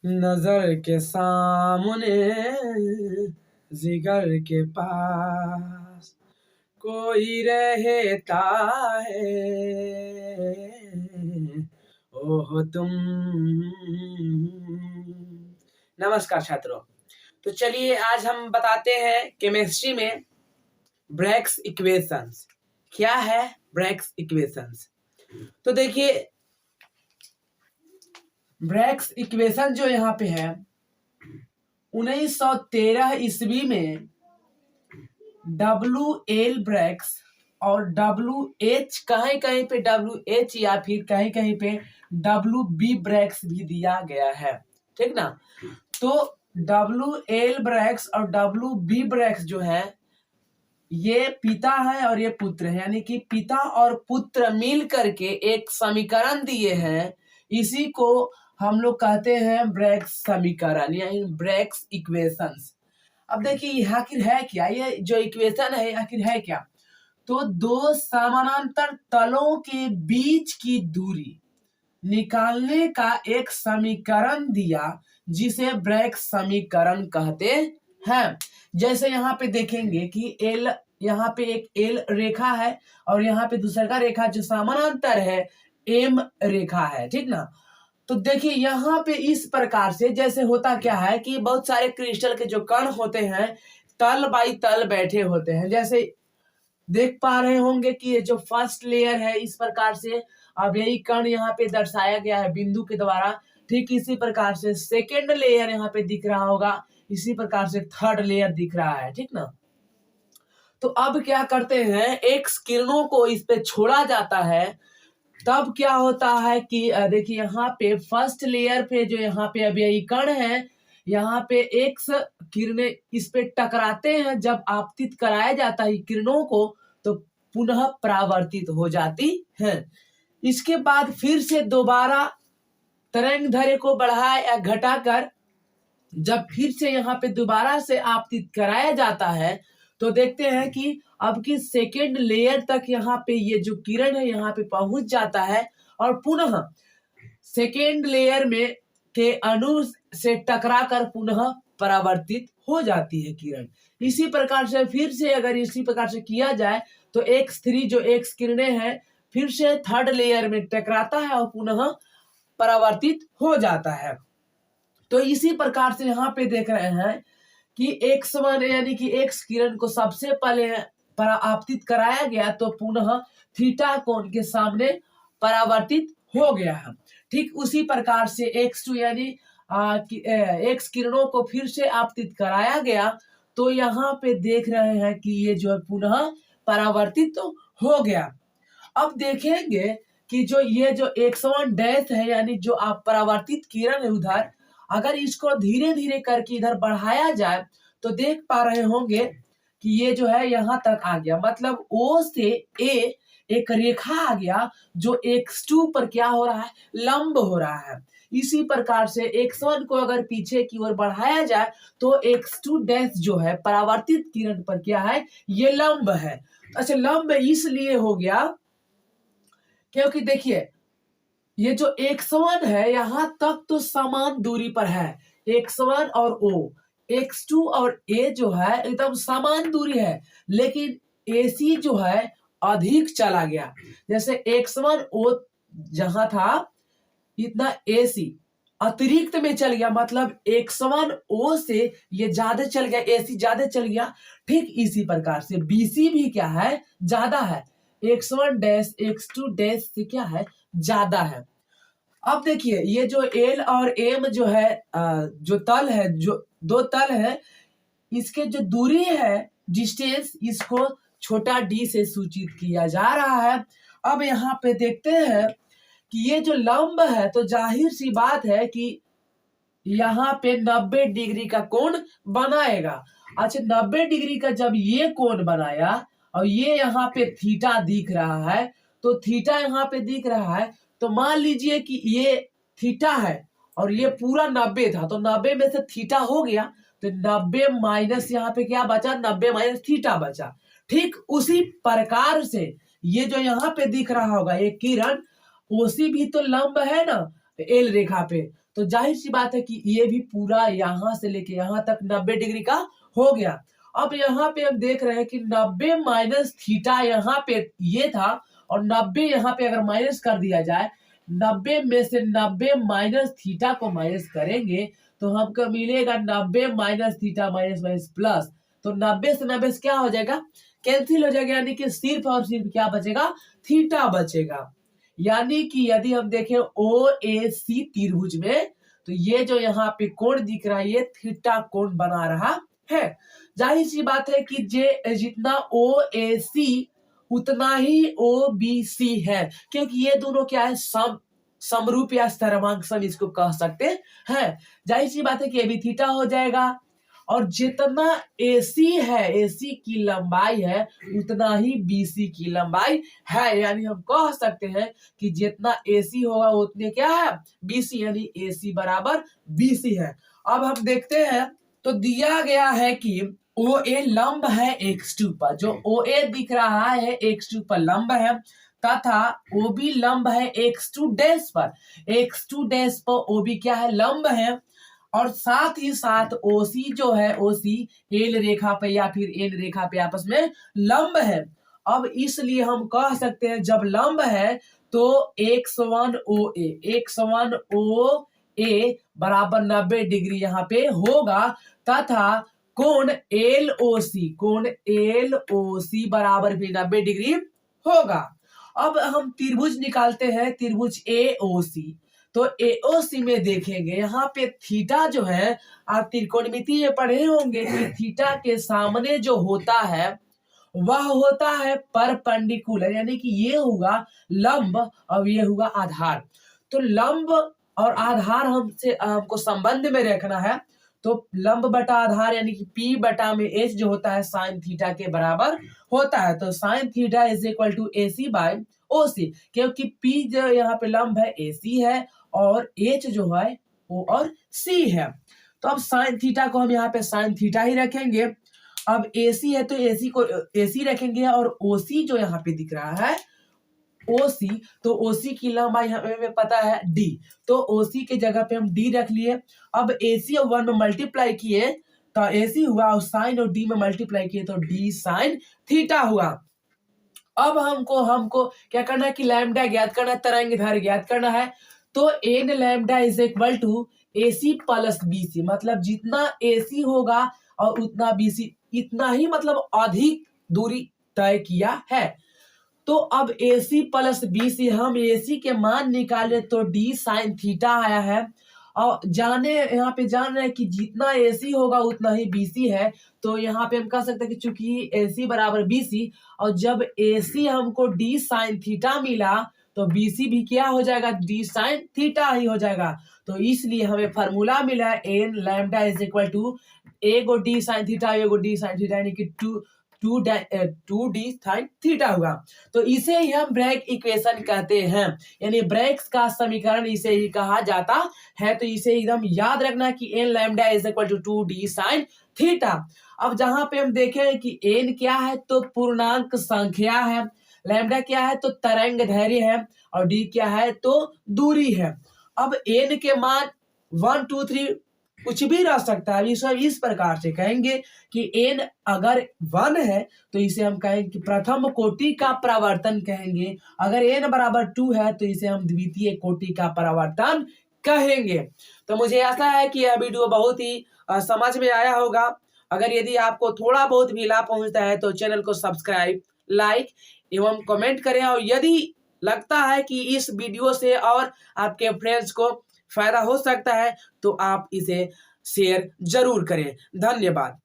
नजर के सामने जिगर के पास कोई रहता है, ओह तुम। नमस्कार छात्रों। तो चलिए आज हम बताते हैं केमिस्ट्री में ब्रैग्स इक्वेशंस। क्या है ब्रैग्स इक्वेशंस? तो देखिए ब्रैग्स इक्वेशन जो यहाँ पे है 1913 ईस्वी में W.L. ब्रैग्स और W.H कहीं कहीं पे W.H या फिर कहीं कहीं पे W.B. ब्रैग्स भी दिया गया है, ठीक ना। तो W.L. ब्रैग्स और W.B. ब्रैग्स जो है ये पिता है और ये पुत्र है, यानी कि पिता और पुत्र मिल करके एक समीकरण दिए हैं। इसी को हम लोग कहते हैं ब्रैग्स समीकरण यानी ब्रैग्स इक्वेशंस। अब देखिए आखिर है क्या, ये जो इक्वेशन है आखिर है क्या? तो दो समानांतर तलों के बीच की दूरी निकालने का एक समीकरण दिया जिसे ब्रैग्स समीकरण कहते हैं। जैसे यहाँ पे देखेंगे कि एल, यहाँ पे एक एल रेखा है और यहाँ पे दूसरा का रेखा जो समानांतर है एम रेखा है, ठीक ना। तो देखिए यहाँ पे इस प्रकार से जैसे होता क्या है कि बहुत सारे क्रिस्टल के जो कण होते हैं तल बाई तल बैठे होते हैं। जैसे देख पा रहे होंगे कि ये जो फर्स्ट लेयर है इस प्रकार से अब यही कण यहाँ पे दर्शाया गया है बिंदु के द्वारा। ठीक इसी प्रकार से सेकेंड लेयर यहाँ पे दिख रहा होगा, इसी प्रकार से थर्ड लेयर दिख रहा है, ठीक ना। तो अब क्या करते हैं, एक्स किरणों को इस पे छोड़ा जाता है। तब क्या होता है कि देखिए यहाँ पे फर्स्ट लेयर पे जो यहाँ पे अब यही कण है, यहाँ पे एक्स किरणें इस पे टकराते हैं। जब आपतित कराया जाता है किरणों को तो पुनः परावर्तित हो जाती है। इसके बाद फिर से दोबारा तरंग दैर्घ्य को बढ़ा या घटाकर जब फिर से यहाँ पे दोबारा से आपतित कराया जाता है तो देखते हैं कि अब की सेकेंड लेयर तक यहाँ पे ये जो किरण है यहाँ पे पहुंच जाता है और पुनः सेकेंड लेयर में के अणु से टकरा कर पुनः परावर्तित हो जाती है किरण। इसी प्रकार से फिर से अगर इसी प्रकार से किया जाए तो X3 जो एक्स किरणें हैं फिर से थर्ड लेयर में टकराता है और पुनः परावर्तित हो जाता है। तो इसी प्रकार से यहाँ पे देख रहे हैं कि X1 यानी कि एक्स किरण को सबसे पहले परावर्तित कराया गया तो पुनः थीटा कोण के सामने परावर्तित हो गया है। ठीक उसी प्रकार से X2 यानी एक्स किरणों को फिर से आपतित कराया गया तो यहाँ पे देख रहे हैं कि ये जो है पुनः परावर्तित तो हो गया। अब देखेंगे कि जो ये जो X1 डैश है यानी जो आप परावर्तित किरण है उधर अगर इसको धीरे धीरे करके इधर बढ़ाया जाए तो देख पा रहे होंगे कि ये जो है यहाँ तक आ गया, मतलब O से A एक रेखा आ गया जो X2 पर क्या हो रहा है, लंब हो रहा है। इसी प्रकार से X1 को अगर पीछे की ओर बढ़ाया जाए तो X2 डैश जो है परावर्तित किरण पर क्या है, ये लंब है। अच्छा लंब इसलिए हो गया क्योंकि देखिए ये जो X1 है यहाँ तक तो समान दूरी पर है, X1 और O, X2 और A जो है एकदम समान दूरी है, लेकिन AC जो है अधिक चला गया। जैसे X1 O जहां था इतना AC अतिरिक्त में चल गया, मतलब X1 O से ये ज्यादा चल गया, AC ज्यादा चल गया। ठीक इसी प्रकार से BC भी क्या है, ज्यादा है। X1 डैश X2 डैश से क्या है, ज्यादा है। अब देखिए ये जो L और M जो है जो तल है, जो दो तल है, इसके जो दूरी है डिस्टेंस इसको छोटा d से सूचित किया जा रहा है। अब यहाँ पे देखते हैं कि ये जो लंब है तो जाहिर सी बात है कि यहाँ पे 90 डिग्री का कोण बनाएगा। अच्छा 90 डिग्री का जब ये कोण बनाया और ये यहाँ पे थीटा दिख रहा है तो थीटा यहाँ पे दिख रहा है तो मान लीजिए कि ये थीटा है और ये पूरा 90 था तो 90 में से थीटा हो गया तो 90 माइनस यहाँ पे क्या बचा, 90 माइनस थीटा बचा। ठीक उसी प्रकार से ये जो यहाँ पे दिख रहा होगा ये किरण ओसी भी तो लंब है ना एल रेखा पे, तो जाहिर सी बात है कि ये भी पूरा यहाँ से लेके यहाँ तक 90 डिग्री का हो गया। अब यहाँ पे हम देख रहे हैं कि 90 माइनस थीटा यहाँ पे ये था और 90 यहाँ पे अगर माइनस कर दिया जाए, 90 में से 90 माइनस थीटा को माइनस करेंगे तो हमको मिलेगा 90 minus theta minus minus plus. तो 90 से 90 क्या हो जाएगा, कैंसिल हो जाएगा, यानी कि सिर्फ और सिर्फ क्या बचेगा, थीटा बचेगा। यानी कि यदि हम देखें OAC त्रिभुज में तो ये जो यहाँ पे कोण दिख रहा है ये थीटा कोण बना रहा है। जाहिर सी बात है कि जितना OAC उतना ही OBC है, क्योंकि ये दोनों क्या है, समरूप या स्तरमांक सम इसको कह सकते हैं। जाहिर सी बात है कि ये भी थीटा हो जाएगा और जितना AC है, AC की लंबाई है उतना ही BC की लंबाई है। यानी हम कह सकते हैं कि जितना AC होगा उतने क्या है, BC, यानी AC बराबर BC है। अब हम देखते हैं तो दिया गया है कि OA लंब है x2 पर, जो OA दिख रहा है x2 पर लंब है, तथा OB लंब है x2 डैश पर, x2 डैश पर OB क्या है, लंब है, और साथ ही साथ OC जो है, OC L रेखा पे या फिर N रेखा पे आपस में लंब है। अब इसलिए हम कह सकते हैं जब लंब है तो x1 OA बराबर 90 डिग्री यहाँ पे होगा, तथा कोण LOC बराबर भी 90 डिग्री होगा। अब हम त्रिभुज निकालते हैं, त्रिभुज AOC। तो AOC में देखेंगे यहाँ पे थीटा जो है, आप त्रिकोणमिति में पढ़े होंगे कि थीटा के सामने जो होता है वह होता है परपेंडिकुलर, यानी कि ये हुआ लंब और ये हुआ आधार। तो लंब और आधार हमको संबंध में रखना है। तो लंब बटा आधार यानी कि P बटा में H जो होता है साइन थीटा के बराबर होता है। तो sine theta is equal to AC by OC, क्योंकि P जो यहाँ पे लंब है AC है और H जो है O और C है। तो अब साइन थीटा को हम यहाँ पे साइन थीटा ही रखेंगे। अब AC है तो AC को AC रखेंगे और OC जो यहाँ पे दिख रहा है OC, तो OC की लंबाई हमें पता है D, तो OC के जगह पे हम D रख लिए। अब AC और 1 में मल्टीप्लाई किए तो AC हुआ और साइन और D में मल्टीप्लाई किए तो D साइन थीटा हुआ। अब हमको क्या करना है कि लैम्डा ज्ञात करना है, तरंग दैर्घ्य ज्ञात करना है। तो n lambda is equal to AC plus BC, मतलब जितना AC होगा और उतना BC, इतना ही मतलब अधिक दूरी तय किया है। तो अब AC प्लस BC, हम AC के मान निकाले तो D साइन थीटा आया है, और यहाँ पे जान रहे हैं कि जितना AC होगा उतना ही BC है। तो यहाँ पे हम कह सकते हैं कि चूंकि AC बराबर BC और जब AC हमको D साइन थीटा मिला तो BC भी क्या हो जाएगा, D साइन थीटा ही हो जाएगा। तो इसलिए हमें फार्मूला मिला है n lambda is equal to एगो D साइन थीटा एगो D साइन थीटा, यानी कि 2D साइन थीटा हुआ। तो इसे ही हम ब्रैग इक्वेशन कहते हैं, यानी ब्रैग्स का समीकरण इसे ही कहा जाता है। तो इसे एकदम याद रखना कि n lambda is equal to 2D sine theta. अब जहां पे हम देखें कि n क्या है तो पूर्णांक संख्या है, लैम्डा क्या है तो तरंग दैर्घ्य है, और d क्या है तो दूरी है। अब n के मान 1 2 3 कुछ भी रह सकता है। इस प्रकार से कहेंगे कि n अगर 1 है तो इसे हम कहेंगे कि प्रथम कोटि का परावर्तन कहेंगे, अगर n बराबर 2 है तो इसे हम द्वितीय कोटि का परावर्तन कहेंगे। तो मुझे आशा है कि यह वीडियो बहुत ही समझ में आया होगा। अगर यदि आपको थोड़ा बहुत भी लाभ पहुंचता है तो चैनल को सब्सक्राइब, लाइक एवं कमेंट करें, और यदि लगता है कि इस वीडियो से और आपके फ्रेंड्स को फायदा हो सकता है तो आप इसे शेयर जरूर करें। धन्यवाद।